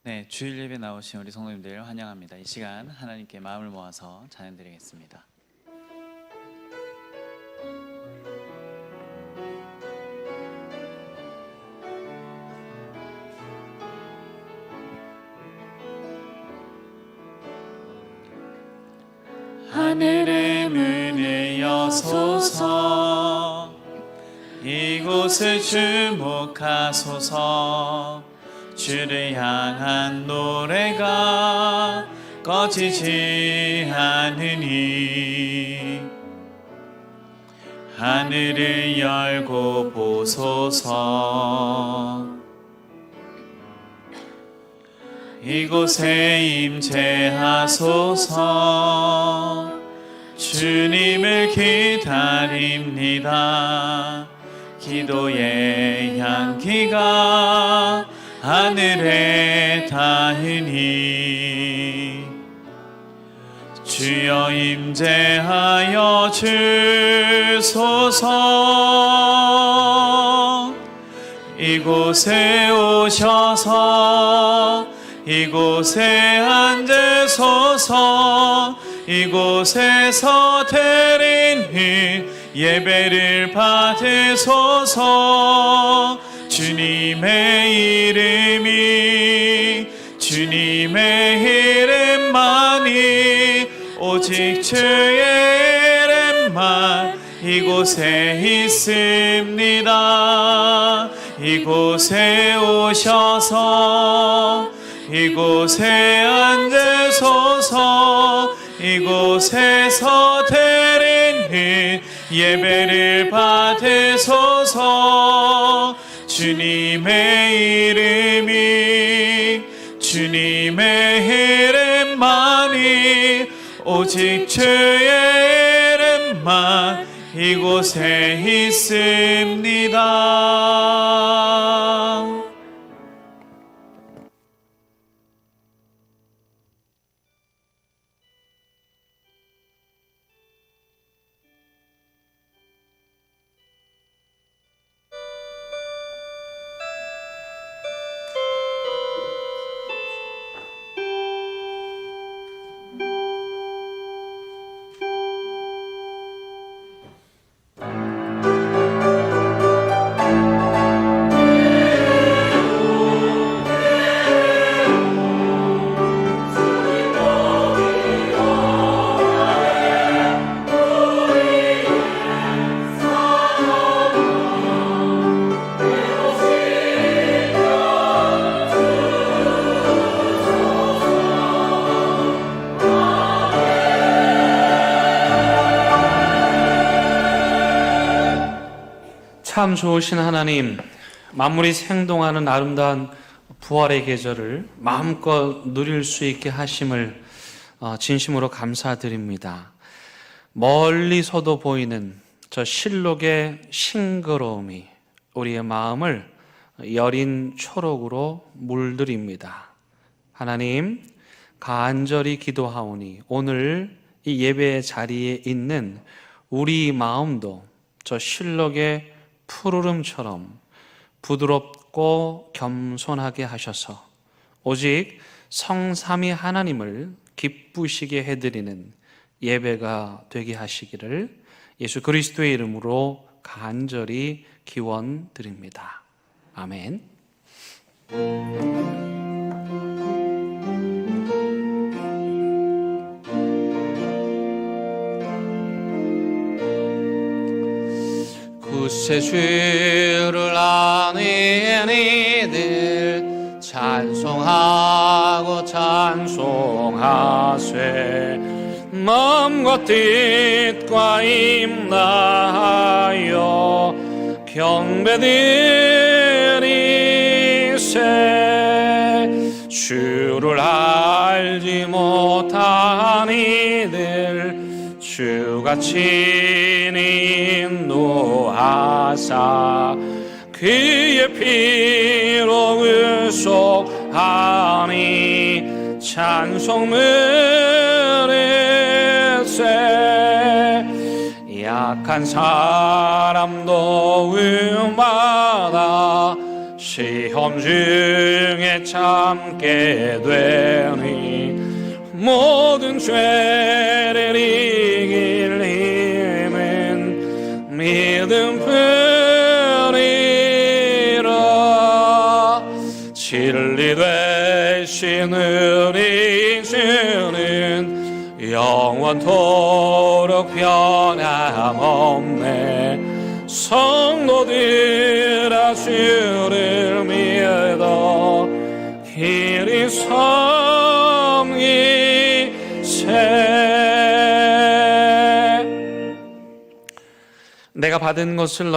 네, 주일 예배 나오신 우리 성도님들 환영합니다. 이 시간 하나님께 마음을 모아서 찬양드리겠습니다. 하늘의 문을 여소서, 이곳을 주목하소서. 주를 향한 노래가 꺼지지 않으니 하늘을 열고 보소서. 이곳에 임재하소서. 주님을 기다립니다. 기도의 향기가 하늘에 닿으니 주여 임재하여 주소서. 이곳에 오셔서 이곳에 앉으소서. 이곳에서 드린 예배를 받으소서. 주님의 이름만이 오직 주의 이름만 이곳에 있습니다. 이곳에 오셔서 이곳에 앉으소서. 이곳에서 드린 예배를 받으소서. 주님의 이름만이 오직 주의 이름만 이곳에 있습니다. 참 좋으신 하나님, 만물이 생동하는 아름다운 부활의 계절을 마음껏 누릴 수 있게 하심을 진심으로 감사드립니다. 멀리서도 보이는 저 실록의 싱그러움이 우리의 마음을 여린 초록으로 물들입니다. 하나님, 간절히 기도하오니 오늘 이 예배 자리에 있는 우리 마음도 저 실록의 푸르름처럼 부드럽고 겸손하게 하셔서 오직 성삼위 하나님을 기쁘시게 해드리는 예배가 되게 하시기를 예수 그리스도의 이름으로 간절히 기원드립니다. 아멘. 구세 주를 아는 이들 찬송하고 찬송하세. 마음과 뜻과 임나하여 경배드리세. 주를 알지 못한 이들 주가 친히 인도하사 그의 피로 의속하니 찬송을세. 약한 사람도 음마다 시험 중에 참게 되니 모든 죄를 이길 힘은 믿음뿐이라. 진리 되신 우리 주는 영원토록 변함없네. 성도들아 주를 믿어 길이 섬기세. 내가 받은 것을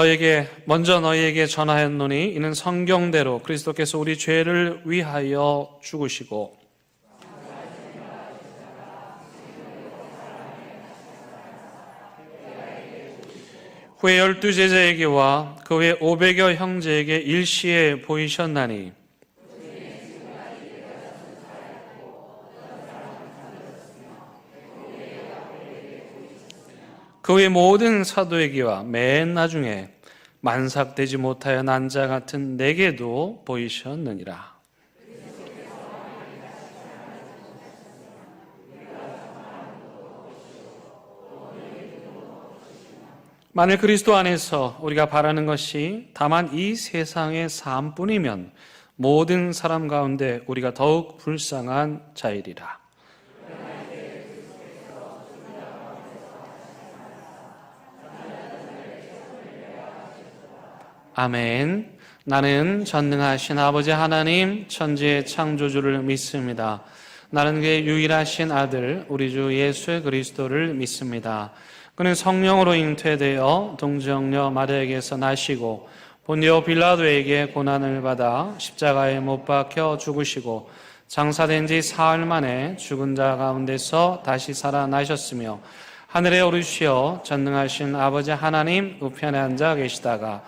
먼저 너희에게 전하였노니 이는 성경대로 그리스도께서 우리 죄를 위하여 죽으시고 후에 12 제자에게와 그 후에 500여 형제에게 일시에 보이셨나니 그 후에 모든 사도에게와 맨 나중에 만삭되지 못하여 난 자 같은 내게도 보이셨느니라. 만일 그리스도 안에서 우리가 바라는 것이 다만 이 세상의 삶뿐이면 모든 사람 가운데 우리가 더욱 불쌍한 자이리라. 아멘. 나는 전능하신 아버지 하나님 천지의 창조주를 믿습니다. 나는 그의 유일하신 아들 우리 주 예수 그리스도를 믿습니다. 그는 성령으로 잉태되어 동정녀 마리아에게서 나시고 본디오 빌라도에게 고난을 받아 십자가에 못 박혀 죽으시고 장사된 지 사흘 만에 죽은 자 가운데서 다시 살아나셨으며 하늘에 오르시어 전능하신 아버지 하나님 우편에 앉아 계시다가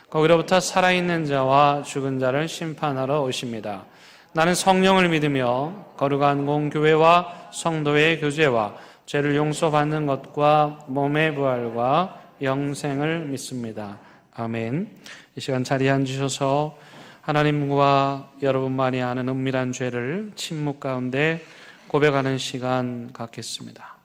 거기로부터 살아있는 자와 죽은 자를 심판하러 오십니다. 나는 성령을 믿으며 거룩한 공교회와 성도의 교제와 죄를 용서받는 것과 몸의 부활과 영생을 믿습니다. 아멘. 이 시간 자리에 앉으셔서 하나님과 여러분만이 아는 은밀한 죄를 침묵 가운데 고백하는 시간 갖겠습니다.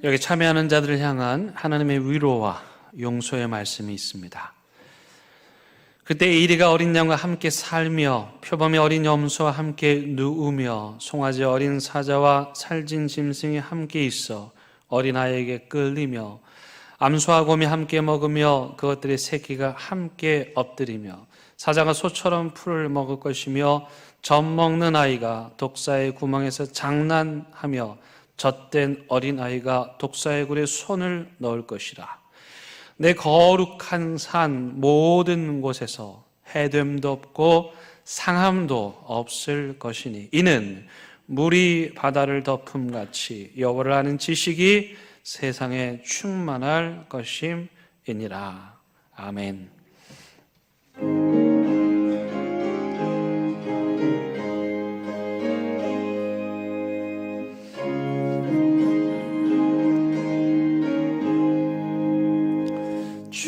여기 참여하는 자들을 향한 하나님의 위로와 용서의 말씀이 있습니다. 그때 에리가 어린 양과 함께 살며 표범이 어린 염소와 함께 누우며 송아지 어린 사자와 살진 짐승이 함께 있어 어린아이에게 끌리며 암소와 곰이 함께 먹으며 그것들의 새끼가 함께 엎드리며 사자가 소처럼 풀을 먹을 것이며 젖 먹는 아이가 독사의 구멍에서 장난하며 젖된 어린아이가 독사의 굴에 손을 넣을 것이라. 내 거룩한 산 모든 곳에서 해됨도 없고 상함도 없을 것이니 이는 물이 바다를 덮음같이 여호와를 아는 지식이 세상에 충만할 것임이니라. 아멘.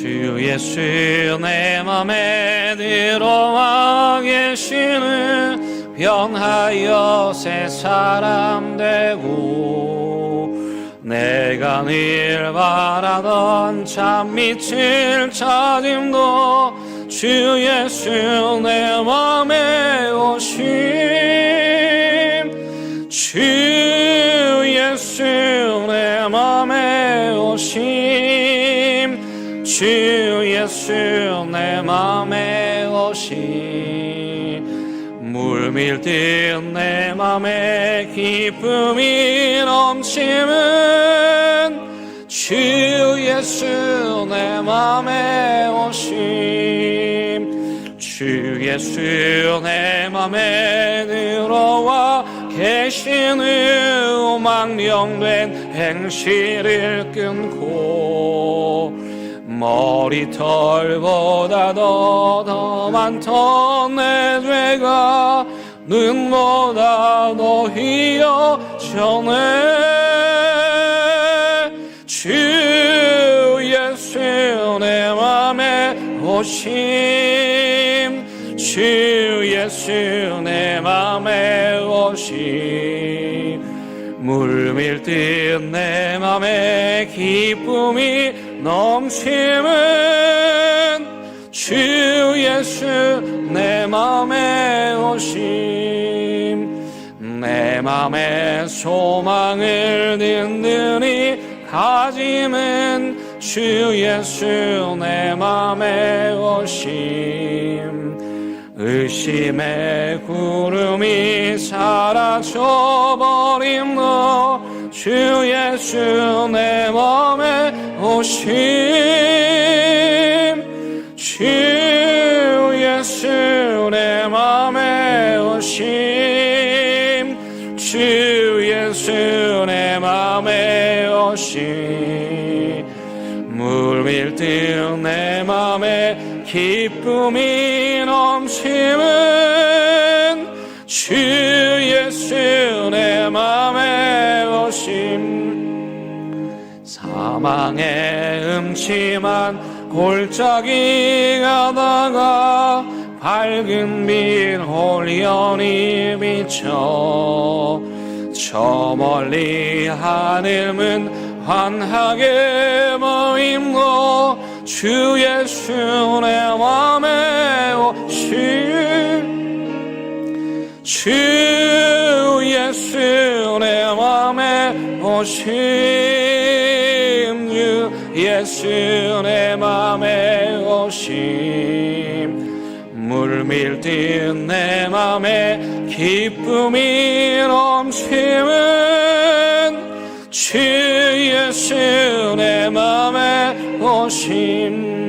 주 예수 내 맘에 들어와 계시는 변하여 새 사람 되고 내가 늘 바라던 참 빛을 찾음도 주 예수 내 맘에 오심 주 예수 내 맘에 오심 주 예수 내 맘에 오심 물밀듯 내 맘에 기쁨이 넘치는 주 예수 내 맘에 오심 주 예수 내 맘에 들어와 계시는 망령된 행실을 끊고 머리털보다 더 많던 내 죄가 눈보다 더 희어져네 주 예수 내 맘에 오심 주 예수 내 맘에 오심 물밀듯 내 맘에 기쁨이 넘치는 주 예수 내 맘에 오심 내 맘에 소망을 든든히 가짐은 주 예수 내 맘에 오심 의심의 구름이 사라져버린 너 주 예수 내 맘에 오심 주 예수 내 맘에 오심 주 예수 내 맘에 오심 물밀듯 내 맘에 기쁨이 넘치는 주 예수 내 맘에 오심 사망의 음침한 골짜기 가다가 밝은 빛 홀연히 비쳐 저 멀리 하늘문 환하게 보임도 주 예수 내 맘에 오심 주 예수 내 맘에 오심 주 예수 내 맘에 오심 물밀듯 내 맘에 기쁨이 넘치는 주 예수 내 맘에 오심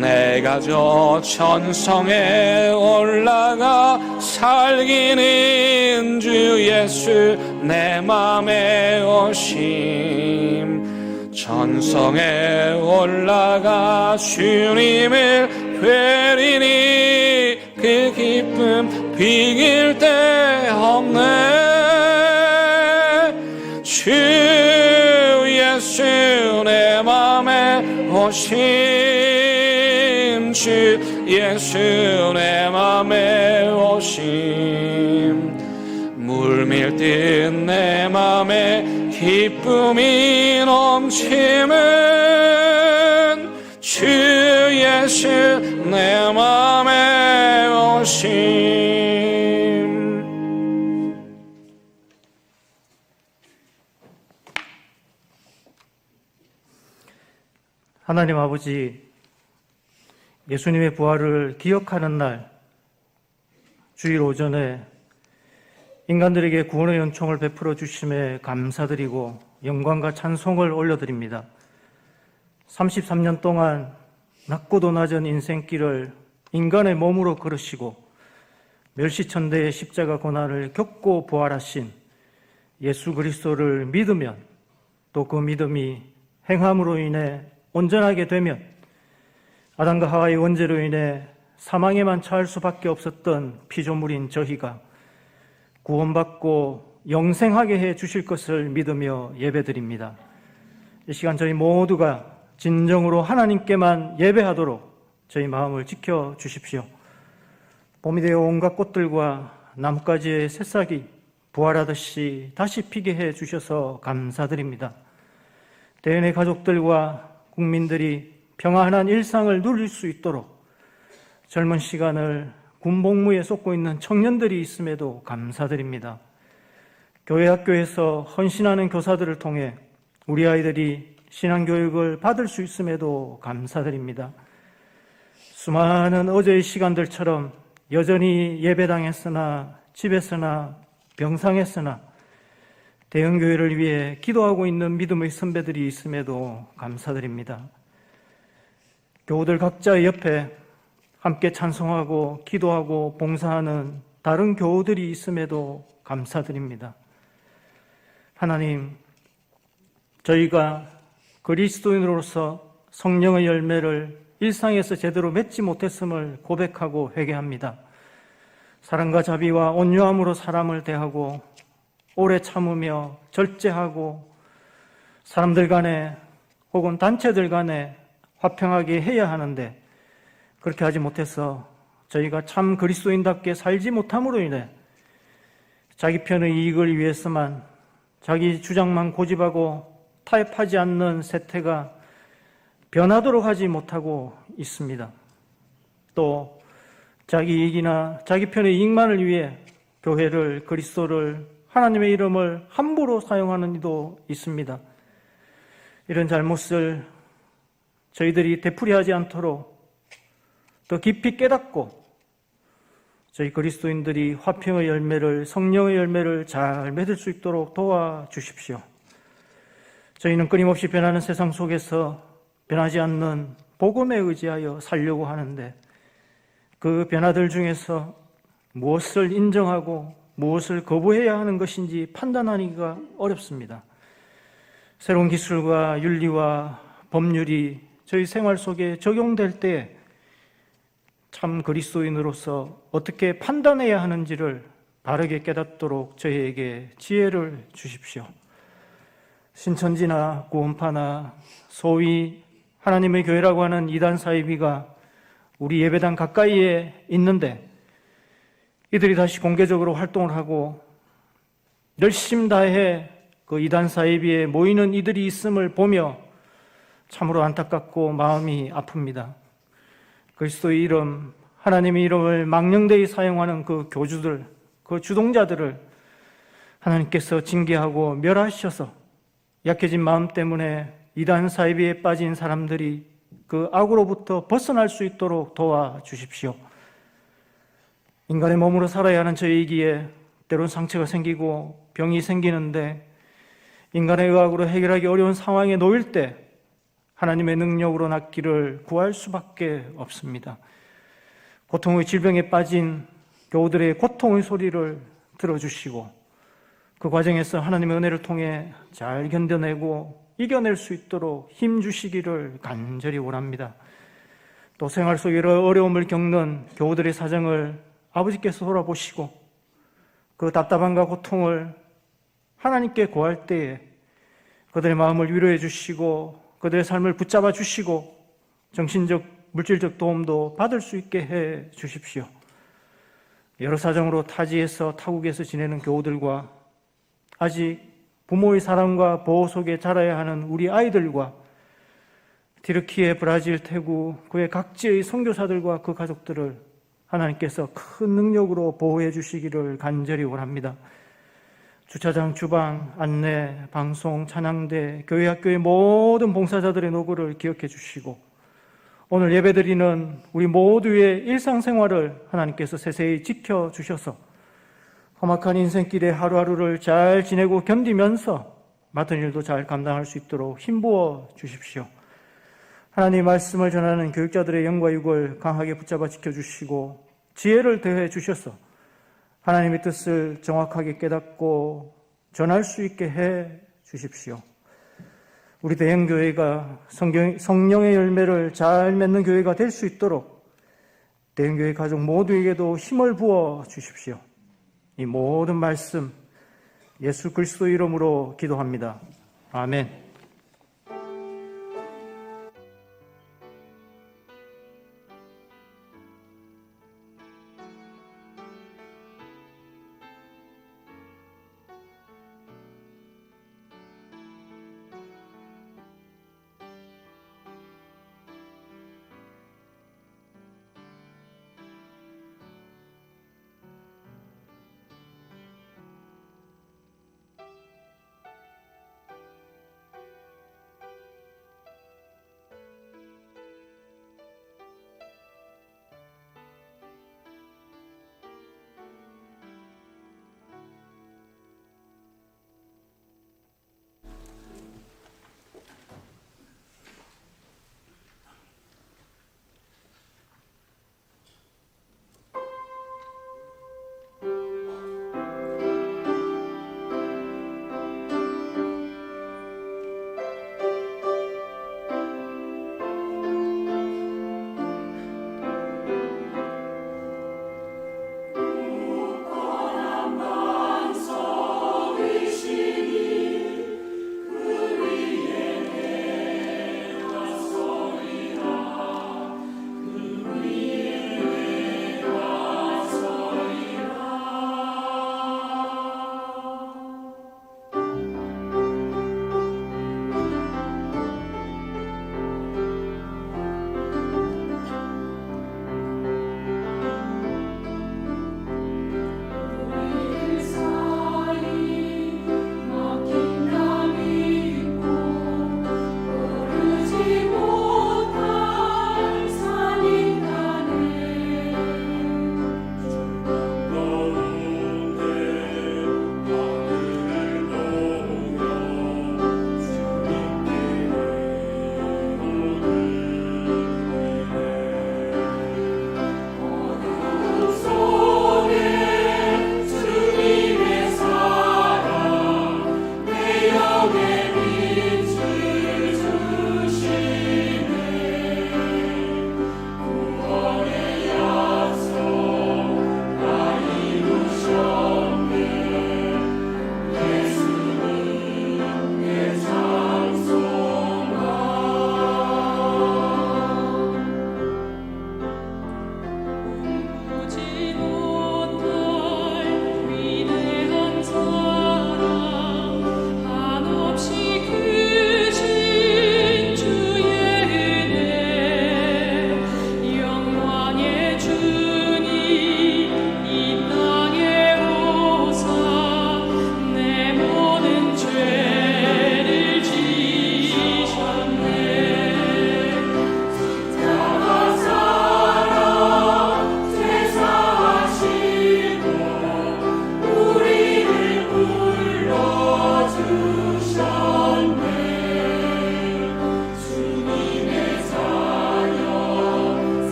내가 저 천성에 올라가 살기는 주 예수 내 맘에 오심 천성에 올라가 주님을 뵈리니 그 기쁨 비길 데 없네 주 예수 내 맘에 오심 주 예수 내 맘에 오심 물밀듯 내 맘에 기쁨이 넘치는 주 예수 내 맘에 오심 하나님 아버지, 예수님의 부활을 기억하는 날 주일 오전에 인간들에게 구원의 연총을 베풀어 주심에 감사드리고 영광과 찬송을 올려드립니다. 33년 동안 낮고도 낮은 인생길을 인간의 몸으로 걸으시고 멸시천대의 십자가 고난을 겪고 부활하신 예수 그리스도를 믿으면 또 그 믿음이 행함으로 인해 온전하게 되면 아담과 하와의 원죄로 인해 사망에만 처할 수밖에 없었던 피조물인 저희가 구원받고 영생하게 해 주실 것을 믿으며 예배드립니다. 이 시간 저희 모두가 진정으로 하나님께만 예배하도록 저희 마음을 지켜 주십시오. 봄이 되어 온갖 꽃들과 나뭇가지의 새싹이 부활하듯이 다시 피게 해 주셔서 감사드립니다. 대인의 가족들과 국민들이 평안한 일상을 누릴 수 있도록 젊은 시간을 군복무에 쏟고 있는 청년들이 있음에도 감사드립니다. 교회 학교에서 헌신하는 교사들을 통해 우리 아이들이 신앙교육을 받을 수 있음에도 감사드립니다. 수많은 어제의 시간들처럼 여전히 예배당에서나 집에서나 병상에서나 대형교회를 위해 기도하고 있는 믿음의 선배들이 있음에도 감사드립니다. 교우들 각자의 옆에 함께 찬송하고 기도하고 봉사하는 다른 교우들이 있음에도 감사드립니다. 하나님, 저희가 그리스도인으로서 성령의 열매를 일상에서 제대로 맺지 못했음을 고백하고 회개합니다. 사랑과 자비와 온유함으로 사람을 대하고 오래 참으며 절제하고 사람들 간에 혹은 단체들 간에 화평하게 해야 하는데 그렇게 하지 못해서 저희가 참 그리스도인답게 살지 못함으로 인해 자기 편의 이익을 위해서만 자기 주장만 고집하고 타협하지 않는 세태가 변하도록 하지 못하고 있습니다. 또 자기 이익이나 자기 편의 이익만을 위해 교회를, 그리스도를, 하나님의 이름을 함부로 사용하는 이도 있습니다. 이런 잘못을 저희들이 되풀이하지 않도록 더 깊이 깨닫고 저희 그리스도인들이 화평의 열매를, 성령의 열매를 잘 맺을 수 있도록 도와주십시오. 저희는 끊임없이 변하는 세상 속에서 변하지 않는 복음에 의지하여 살려고 하는데 그 변화들 중에서 무엇을 인정하고 무엇을 거부해야 하는 것인지 판단하기가 어렵습니다. 새로운 기술과 윤리와 법률이 저희 생활 속에 적용될 때 참 그리스도인으로서 어떻게 판단해야 하는지를 바르게 깨닫도록 저희에게 지혜를 주십시오. 신천지나 구원파나 소위 하나님의 교회라고 하는 이단 사이비가 우리 예배당 가까이에 있는데 이들이 다시 공개적으로 활동을 하고 열심 다해 그 이단 사이비에 모이는 이들이 있음을 보며 참으로 안타깝고 마음이 아픕니다. 그리스도의 이름, 하나님의 이름을 망령되이 사용하는 그 교주들, 그 주동자들을 하나님께서 징계하고 멸하셔서 약해진 마음 때문에 이단 사이비에 빠진 사람들이 그 악으로부터 벗어날 수 있도록 도와주십시오. 인간의 몸으로 살아야 하는 저희이기에 때론 상처가 생기고 병이 생기는데 인간의 의학으로 해결하기 어려운 상황에 놓일 때 하나님의 능력으로 낫기를 구할 수밖에 없습니다. 고통의 질병에 빠진 교우들의 고통의 소리를 들어주시고 그 과정에서 하나님의 은혜를 통해 잘 견뎌내고 이겨낼 수 있도록 힘주시기를 간절히 원합니다. 또 생활 속에 여러 어려움을 겪는 교우들의 사정을 아버지께서 돌아보시고 그 답답함과 고통을 하나님께 구할 때에 그들의 마음을 위로해 주시고 그들의 삶을 붙잡아 주시고 정신적, 물질적 도움도 받을 수 있게 해 주십시오. 여러 사정으로 타지에서 타국에서 지내는 교우들과 아직 부모의 사랑과 보호 속에 자라야 하는 우리 아이들과 티르키예, 브라질, 태국, 그의 각지의 선교사들과 그 가족들을 하나님께서 큰 능력으로 보호해 주시기를 간절히 원합니다. 주차장, 주방, 안내, 방송, 찬양대, 교회 학교의 모든 봉사자들의 노고를 기억해 주시고 오늘 예배드리는 우리 모두의 일상생활을 하나님께서 세세히 지켜주셔서 험악한 인생길의 하루하루를 잘 지내고 견디면서 맡은 일도 잘 감당할 수 있도록 힘부어 주십시오. 하나님의 말씀을 전하는 교육자들의 영과 육을 강하게 붙잡아 지켜주시고 지혜를 더해 주셔서 하나님의 뜻을 정확하게 깨닫고 전할 수 있게 해 주십시오. 우리 대형교회가 성령의 열매를 잘 맺는 교회가 될 수 있도록 대형교회 가족 모두에게도 힘을 부어 주십시오. 이 모든 말씀 예수 그리스도 이름으로 기도합니다. 아멘.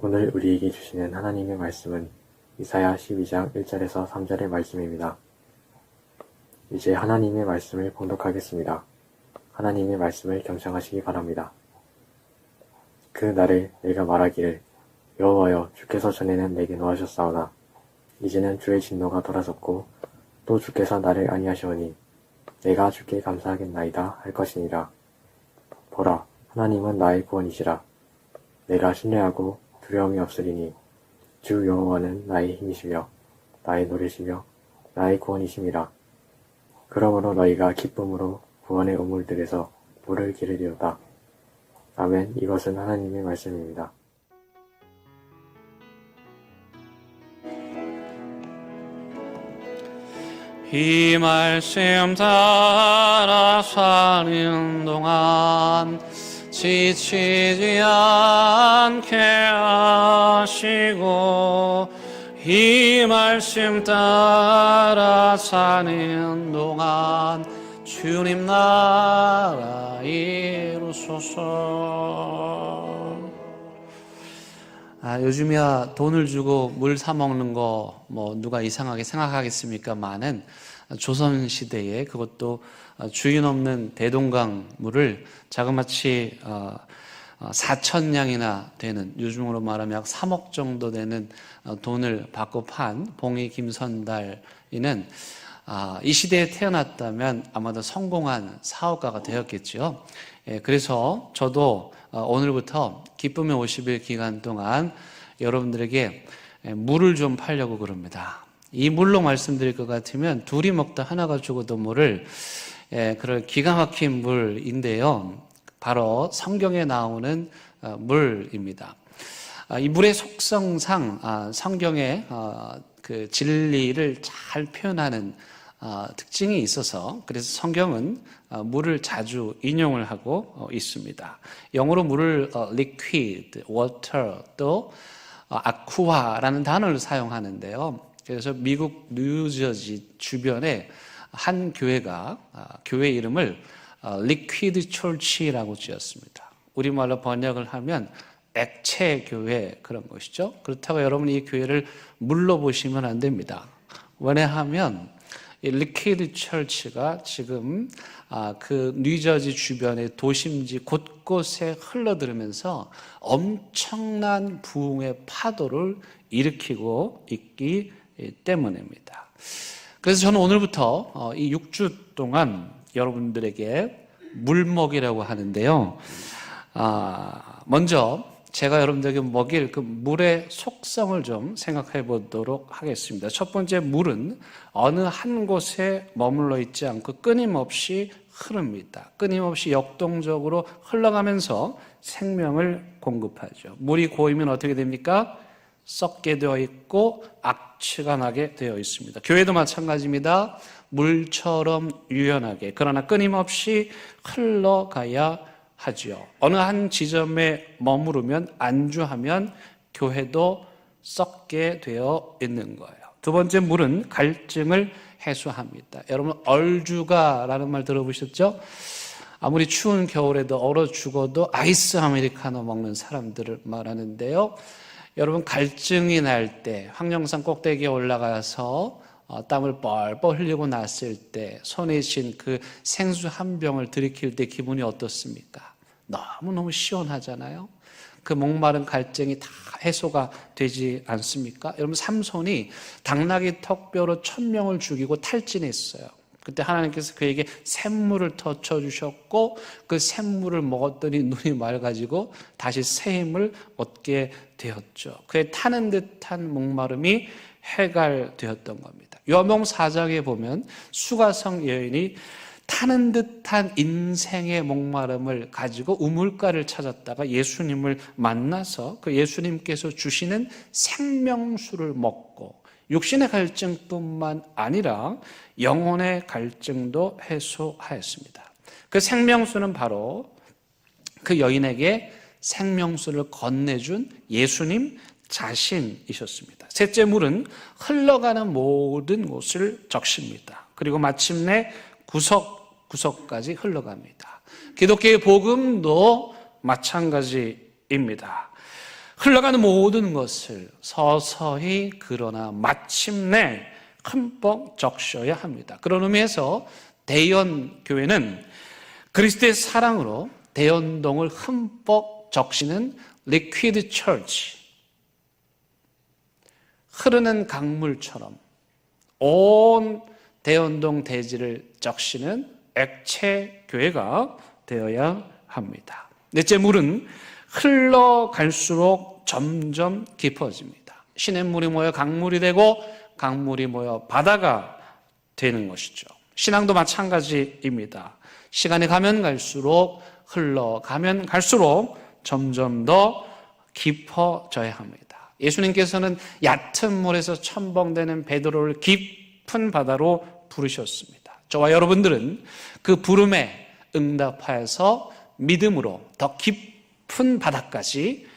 오늘 우리에게 주시는 하나님의 말씀은 이사야 12장 1절에서 3절의 말씀입니다. 이제 하나님의 말씀을 봉독하겠습니다. 하나님의 말씀을 경청하시기 바랍니다. 그 날에 내가 말하기를 여호와여 주께서 전에는 내게 노하셨사오나 이제는 주의 진노가 돌아섰고 또 주께서 나를 아니하시오니 내가 주께 감사하겠나이다 할 것이니라. 보라 하나님은 나의 구원이시라. 내가 신뢰하고 두려움이 없으리니 주 여호와는 나의 힘이시며 나의 노래시며 나의 구원이심이라. 그러므로 너희가 기쁨으로 구원의 우물들에서 물을 기르리로다. 아멘. 이것은 하나님의 말씀입니다. 이 말씀 따라 사는 동안 지치지 않게 하시고 이 말씀 따라 사는 동안 주님 나라 이루소서. 요즘이야 돈을 주고 물 사 먹는 거 뭐 누가 이상하게 생각하겠습니까마는 조선 시대에 그것도 주인 없는 대동강 물을 자그마치 4,000냥이나 되는, 요즘으로 말하면 약 3억 정도 되는 돈을 받고 판 봉이 김선달이는 이 시대에 태어났다면 아마도 성공한 사업가가 되었겠죠. 그래서 저도 오늘부터 기쁨의 50일 기간 동안 여러분들에게 물을 좀 팔려고 그럽니다. 이 물로 말씀드릴 것 같으면 둘이 먹다 하나가 죽어도 모를 그런 기가 막힌 물인데요. 바로 성경에 나오는 물입니다. 이 물의 속성상 성경의 그 진리를 잘 표현하는 특징이 있어서 그래서 성경은 물을 자주 인용을 하고 있습니다. 영어로 물을 liquid, water, 또 aqua라는 단어를 사용하는데요. 그래서 미국 뉴저지 주변에 한 교회가 교회 이름을 리퀴드 철치라고 지었습니다. 우리말로 번역을 하면 액체 교회, 그런 것이죠. 그렇다고 여러분이 이 교회를 물로 보시면 안 됩니다. 왜냐하면 이 리퀴드 철치가 지금 그 뉴저지 주변의 도심지 곳곳에 흘러들으면서 엄청난 부흥의 파도를 일으키고 있기 때문입니다. 그래서 저는 오늘부터 이 6주 동안 여러분들에게 물먹이라고 하는데요. 먼저 제가 여러분들에게 먹일 그 물의 속성을 좀 생각해 보도록 하겠습니다. 첫 번째, 물은 어느 한 곳에 머물러 있지 않고 끊임없이 흐릅니다. 끊임없이 역동적으로 흘러가면서 생명을 공급하죠. 물이 고이면 어떻게 됩니까? 썩게 되어 있고 악취가 나게 되어 있습니다. 교회도 마찬가지입니다. 물처럼 유연하게, 그러나 끊임없이 흘러가야 하죠. 어느 한 지점에 머무르면, 안주하면 교회도 썩게 되어 있는 거예요. 두 번째, 물은 갈증을 해소합니다. 여러분, 얼죽아라는 말 들어보셨죠? 아무리 추운 겨울에도 얼어 죽어도 아이스 아메리카노 먹는 사람들을 말하는데요. 여러분, 갈증이 날 때 황령산 꼭대기에 올라가서 땀을 뻘뻘 흘리고 났을 때 손에 쥔 그 생수 한 병을 들이킬 때 기분이 어떻습니까? 너무너무 시원하잖아요. 그 목마른 갈증이 다 해소가 되지 않습니까? 여러분, 삼손이 당나귀 턱뼈로 1,000명을 죽이고 탈진했어요. 그때 하나님께서 그에게 샘물을 터쳐주셨고 그 샘물을 먹었더니 눈이 맑아지고 다시 새 힘을 얻게 되었죠. 그의 타는 듯한 목마름이 해갈되었던 겁니다. 요한복음 4장에 보면 수가성 여인이 타는 듯한 인생의 목마름을 가지고 우물가를 찾았다가 예수님을 만나서 그 예수님께서 주시는 생명수를 먹고 육신의 갈증뿐만 아니라 영혼의 갈증도 해소하였습니다. 그 생명수는 바로 그 여인에게 생명수를 건네준 예수님 자신이셨습니다. 셋째, 물은 흘러가는 모든 곳을 적십니다. 그리고 마침내 구석구석까지 흘러갑니다. 기독교의 복음도 마찬가지입니다. 흘러가는 모든 것을 서서히 그러나 마침내 흠뻑 적셔야 합니다. 그런 의미에서 대연 교회는 그리스도의 사랑으로 대연동을 흠뻑 적시는 liquid church, 흐르는 강물처럼 온 대연동 대지를 적시는 액체 교회가 되어야 합니다. 넷째, 물은 흘러갈수록 점점 깊어집니다. 시냇물이 모여 강물이 되고 강물이 모여 바다가 되는 것이죠. 신앙도 마찬가지입니다. 시간이 가면 갈수록 흘러가면 갈수록 점점 더 깊어져야 합니다. 예수님께서는 얕은 물에서 첨벙대는 베드로를 깊은 바다로 부르셨습니다. 저와 여러분들은 그 부름에 응답하여서 믿음으로 더 깊은 바다까지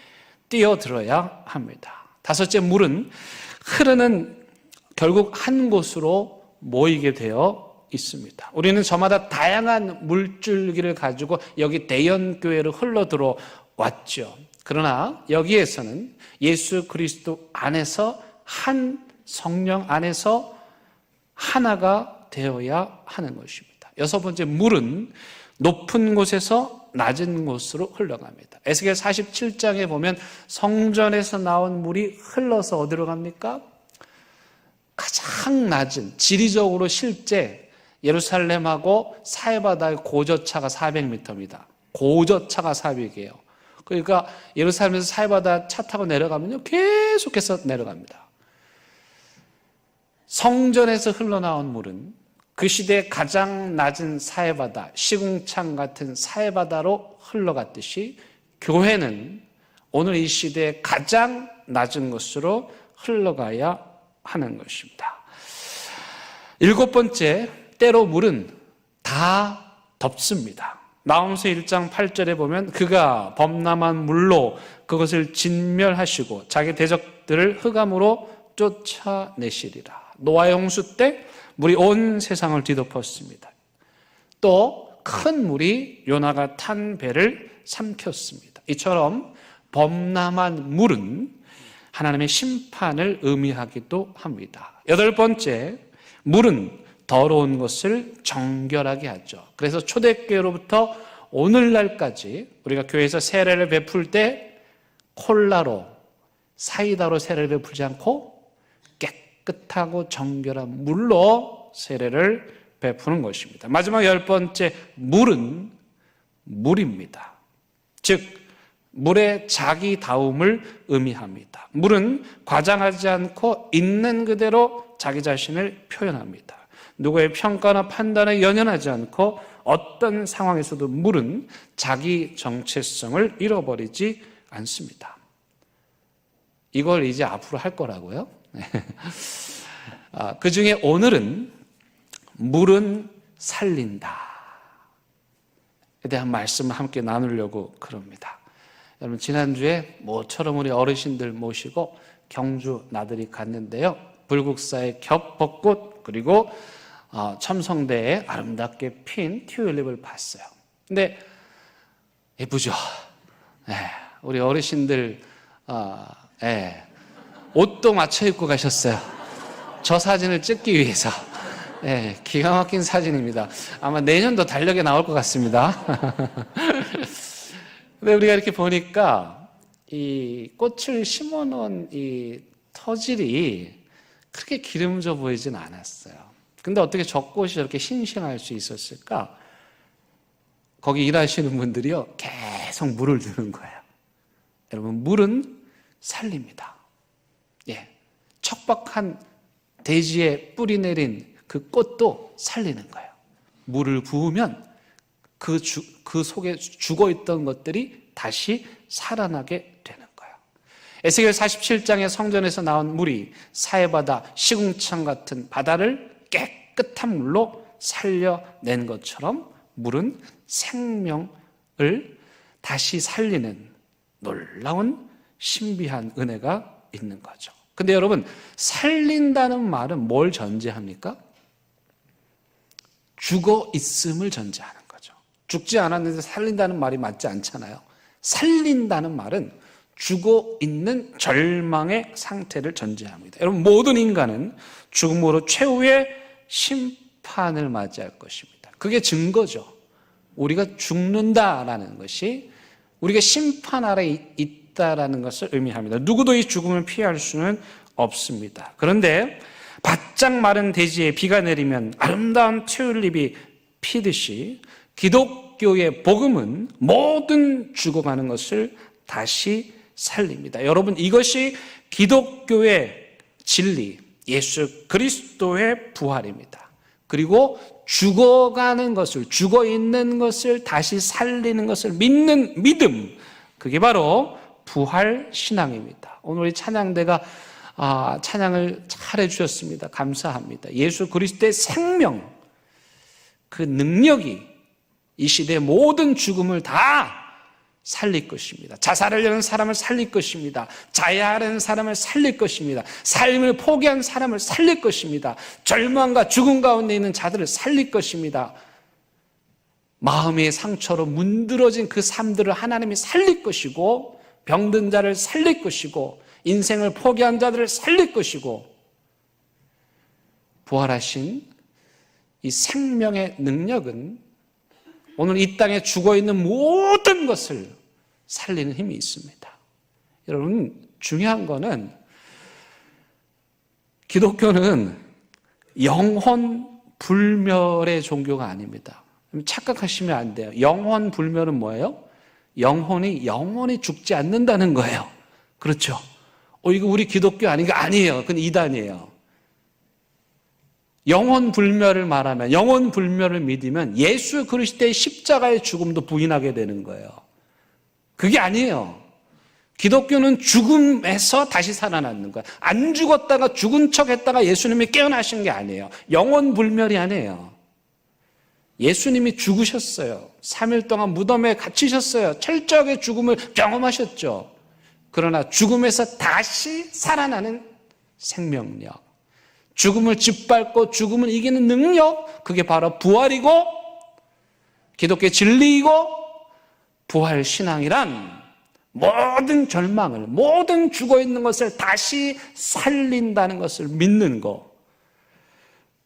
뛰어들어야 합니다. 다섯째, 물은 흐르는 결국 한 곳으로 모이게 되어 있습니다. 우리는 저마다 다양한 물줄기를 가지고 여기 대연교회로 흘러들어 왔죠. 그러나 여기에서는 예수 그리스도 안에서 한 성령 안에서 하나가 되어야 하는 것입니다. 여섯 번째, 물은 높은 곳에서 낮은 곳으로 흘러갑니다. 에스겔 47장에 보면 성전에서 나온 물이 흘러서 어디로 갑니까? 가장 낮은, 지리적으로 실제 예루살렘하고 사해바다의 고저차가 400m입니다. 고저차가 400이에요. 그러니까 예루살렘에서 사해바다 차 타고 내려가면요, 계속해서 내려갑니다. 성전에서 흘러나온 물은 그 시대의 가장 낮은 사해바다, 시궁창 같은 사해바다로 흘러갔듯이 교회는 오늘 이 시대의 가장 낮은 곳으로 흘러가야 하는 것입니다. 일곱 번째, 때로 물은 다 덮습니다. 나홈서 1장 8절에 보면 그가 범람한 물로 그것을 진멸하시고 자기 대적들을 흑암으로 쫓아내시리라. 노아의 홍수 때 물이 온 세상을 뒤덮었습니다. 또 큰 물이 요나가 탄 배를 삼켰습니다. 이처럼 범람한 물은 하나님의 심판을 의미하기도 합니다. 여덟 번째, 물은 더러운 것을 정결하게 하죠. 그래서 초대교회로부터 오늘날까지 우리가 교회에서 세례를 베풀 때 콜라로, 사이다로 세례를 베풀지 않고 깨끗하고 정결한 물로 세례를 베푸는 것입니다. 마지막 열 번째, 물은 물입니다. 즉 물의 자기다움을 의미합니다. 물은 과장하지 않고 있는 그대로 자기 자신을 표현합니다. 누구의 평가나 판단에 연연하지 않고 어떤 상황에서도 물은 자기 정체성을 잃어버리지 않습니다. 이걸 이제 앞으로 할 거라고요? 그 중에 오늘은 물은 살린다 에 대한 말씀을 함께 나누려고 그럽니다. 여러분, 지난주에 모처럼 우리 어르신들 모시고 경주 나들이 갔는데요, 불국사의 겹벚꽃 그리고 첨성대에 아름답게 핀 튤립을 봤어요. 근데 예쁘죠? 우리 어르신들 옷도 맞춰 입고 가셨어요. 저 사진을 찍기 위해서. 기가 막힌 사진입니다. 아마 내년도 달력에 나올 것 같습니다. 근데 우리가 이렇게 보니까 이 꽃을 심어놓은 이 터질이 그렇게 기름져 보이진 않았어요. 근데 어떻게 저 꽃이 저렇게 싱싱할 수 있었을까? 거기 일하시는 분들이요, 계속 물을 주는 거예요. 여러분, 물은 살립니다. 척박한 대지에 뿌리 내린 그 꽃도 살리는 거예요. 물을 부으면 그 속에 죽어있던 것들이 다시 살아나게 되는 거예요. 에스겔 47장의 성전에서 나온 물이 사해바다, 시궁창 같은 바다를 깨끗한 물로 살려낸 것처럼 물은 생명을 다시 살리는 놀라운 신비한 은혜가 있는 거죠. 근데 여러분, 살린다는 말은 뭘 전제합니까? 죽어 있음을 전제하는 거죠. 죽지 않았는데 살린다는 말이 맞지 않잖아요. 살린다는 말은 죽어 있는 절망의 상태를 전제합니다. 여러분, 모든 인간은 죽음으로 최후의 심판을 맞이할 것입니다. 그게 증거죠. 우리가 죽는다라는 것이 우리가 심판 아래 있다라는 것을 의미합니다. 누구도 이 죽음을 피할 수는 없습니다. 그런데 바짝 마른 대지에 비가 내리면 아름다운 튤립이 피듯이 기독교의 복음은 모든 죽어가는 것을 다시 살립니다. 여러분, 이것이 기독교의 진리, 예수 그리스도의 부활입니다. 그리고 죽어가는 것을, 죽어 있는 것을 다시 살리는 것을 믿는 믿음, 그게 바로 부활 신앙입니다. 오늘 우리 찬양대가 찬양을 잘 해주셨습니다. 감사합니다. 예수 그리스도의 생명, 그 능력이 이 시대의 모든 죽음을 다 살릴 것입니다. 자살하려는 사람을 살릴 것입니다. 자해하려는 사람을 살릴 것입니다. 삶을 포기한 사람을 살릴 것입니다. 절망과 죽음 가운데 있는 자들을 살릴 것입니다. 마음의 상처로 문드러진 그 삶들을 하나님이 살릴 것이고, 병든 자를 살릴 것이고, 인생을 포기한 자들을 살릴 것이고, 부활하신 이 생명의 능력은 오늘 이 땅에 죽어있는 모든 것을 살리는 힘이 있습니다. 여러분, 중요한 거는 기독교는 영혼 불멸의 종교가 아닙니다. 착각하시면 안 돼요. 영혼 불멸은 뭐예요? 영혼이 영원히 죽지 않는다는 거예요. 그렇죠? 이거 우리 기독교 아닌가? 아니에요. 그건 이단이에요. 영혼 불멸을 말하면, 영혼 불멸을 믿으면 예수 그리스도의 십자가의 죽음도 부인하게 되는 거예요. 그게 아니에요. 기독교는 죽음에서 다시 살아나는 거예요. 안 죽었다가 죽은 척 했다가 예수님이 깨어나신 게 아니에요. 영혼 불멸이 아니에요. 예수님이 죽으셨어요. 3일 동안 무덤에 갇히셨어요. 철저하게 죽음을 경험하셨죠. 그러나 죽음에서 다시 살아나는 생명력, 죽음을 짓밟고 죽음을 이기는 능력, 그게 바로 부활이고 기독교의 진리이고 부활 신앙이란 모든 절망을, 모든 죽어있는 것을 다시 살린다는 것을 믿는 것,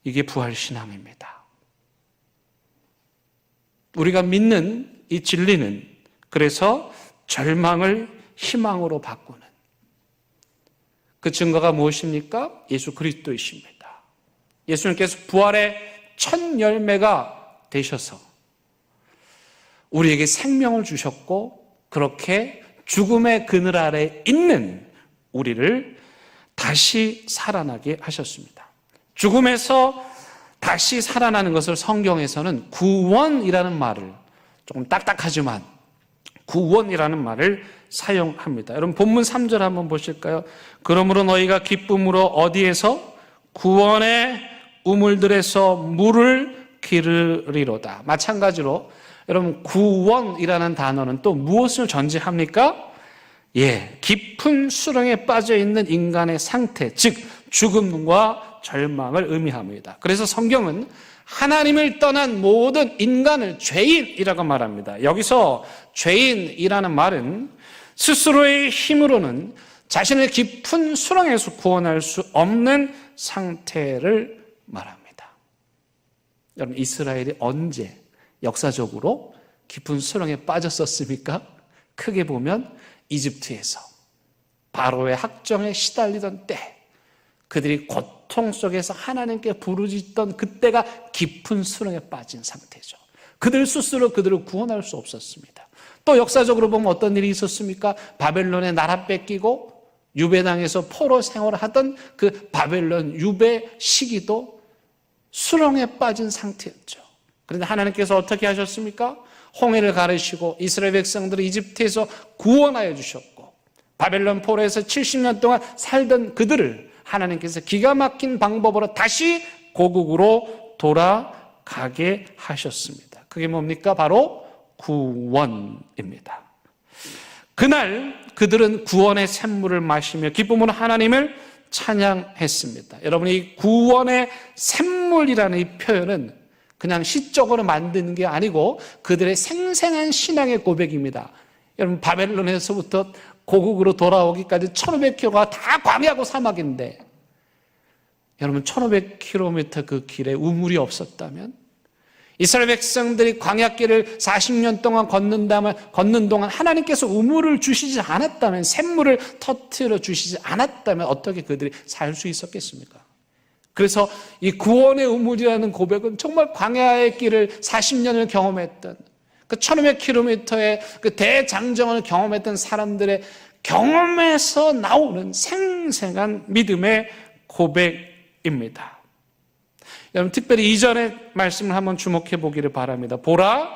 이게 부활 신앙입니다. 우리가 믿는 이 진리는 그래서 절망을 희망으로 바꾸는 그 증거가 무엇입니까? 예수 그리스도이십니다. 예수님께서 부활의 첫 열매가 되셔서 우리에게 생명을 주셨고, 그렇게 죽음의 그늘 아래 있는 우리를 다시 살아나게 하셨습니다. 죽음에서 다시 살아나는 것을 성경에서는 구원이라는 말을, 조금 딱딱하지만 구원이라는 말을 사용합니다. 여러분, 본문 3절 한번 보실까요? 그러므로 너희가 기쁨으로 어디에서? 구원의 우물들에서 물을 기르리로다. 마찬가지로 여러분, 구원이라는 단어는 또 무엇을 전제합니까? 깊은 수렁에 빠져 있는 인간의 상태, 즉 죽음과 절망을 의미합니다. 그래서 성경은 하나님을 떠난 모든 인간을 죄인이라고 말합니다. 여기서 죄인이라는 말은 스스로의 힘으로는 자신을 깊은 수렁에서 구원할 수 없는 상태를 말합니다. 여러분, 이스라엘이 언제 역사적으로 깊은 수렁에 빠졌었습니까? 크게 보면 이집트에서 바로의 학정에 시달리던 때, 그들이 고통 속에서 하나님께 부르짖던 그때가 깊은 수렁에 빠진 상태죠. 그들 스스로 그들을 구원할 수 없었습니다. 또 역사적으로 보면 어떤 일이 있었습니까? 바벨론의 나라 뺏기고 유배당에서 포로 생활하던 그 바벨론 유배 시기도 수렁에 빠진 상태였죠. 그런데 하나님께서 어떻게 하셨습니까? 홍해를 가르시고 이스라엘 백성들을 이집트에서 구원하여 주셨고, 바벨론 포로에서 70년 동안 살던 그들을 하나님께서 기가 막힌 방법으로 다시 고국으로 돌아가게 하셨습니다. 그게 뭡니까? 바로 구원입니다. 그날 그들은 구원의 샘물을 마시며 기쁨으로 하나님을 찬양했습니다. 여러분, 이 구원의 샘물이라는 이 표현은 그냥 시적으로 만드는 게 아니고 그들의 생생한 신앙의 고백입니다. 여러분, 바벨론에서부터 고국으로 돌아오기까지 1500km가 다 광야고 사막인데, 여러분 1500km 그 길에 우물이 없었다면, 이스라엘 백성들이 광야길을 40년 동안 걷는 동안 하나님께서 우물을 주시지 않았다면, 샘물을 터뜨려 주시지 않았다면 어떻게 그들이 살 수 있었겠습니까? 그래서 이 구원의 우물이라는 고백은 정말 광야의 길을 40년을 경험했던, 그 1500km의 그 대장정을 경험했던 사람들의 경험에서 나오는 생생한 믿음의 고백입니다. 여러분, 특별히 이전의 말씀을 한번 주목해 보기를 바랍니다. 보라,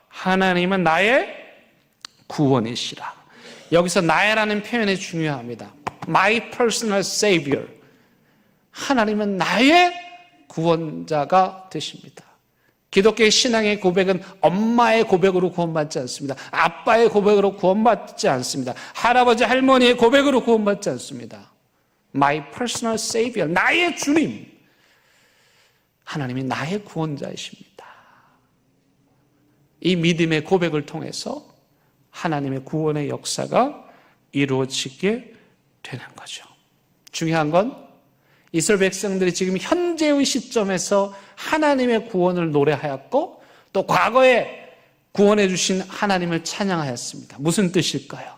하나님은 나의 구원이시라. 여기서 나의라는 표현이 중요합니다. My personal savior. 하나님은 나의 구원자가 되십니다. 기독교의 신앙의 고백은 엄마의 고백으로 구원받지 않습니다. 아빠의 고백으로 구원받지 않습니다. 할아버지, 할머니의 고백으로 구원받지 않습니다. My personal savior. 나의 주님. 하나님이 나의 구원자이십니다. 이 믿음의 고백을 통해서 하나님의 구원의 역사가 이루어지게 되는 거죠. 중요한 건 이스라엘 백성들이 지금 현재의 시점에서 하나님의 구원을 노래하였고, 또 과거에 구원해 주신 하나님을 찬양하였습니다. 무슨 뜻일까요?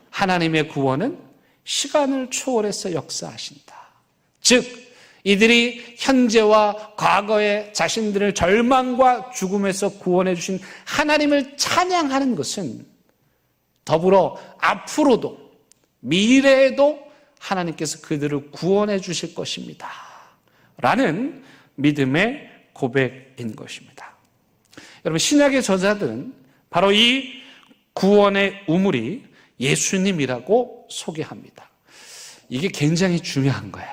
하나님의 구원은 시간을 초월해서 역사하신다. 즉, 이들이 현재와 과거에 자신들을 절망과 죽음에서 구원해 주신 하나님을 찬양하는 것은 더불어 앞으로도 미래에도 하나님께서 그들을 구원해 주실 것입니다. 라는 믿음의 고백인 것입니다. 여러분, 신약의 저자들은 바로 이 구원의 우물이 예수님이라고 소개합니다. 이게 굉장히 중요한 거예요.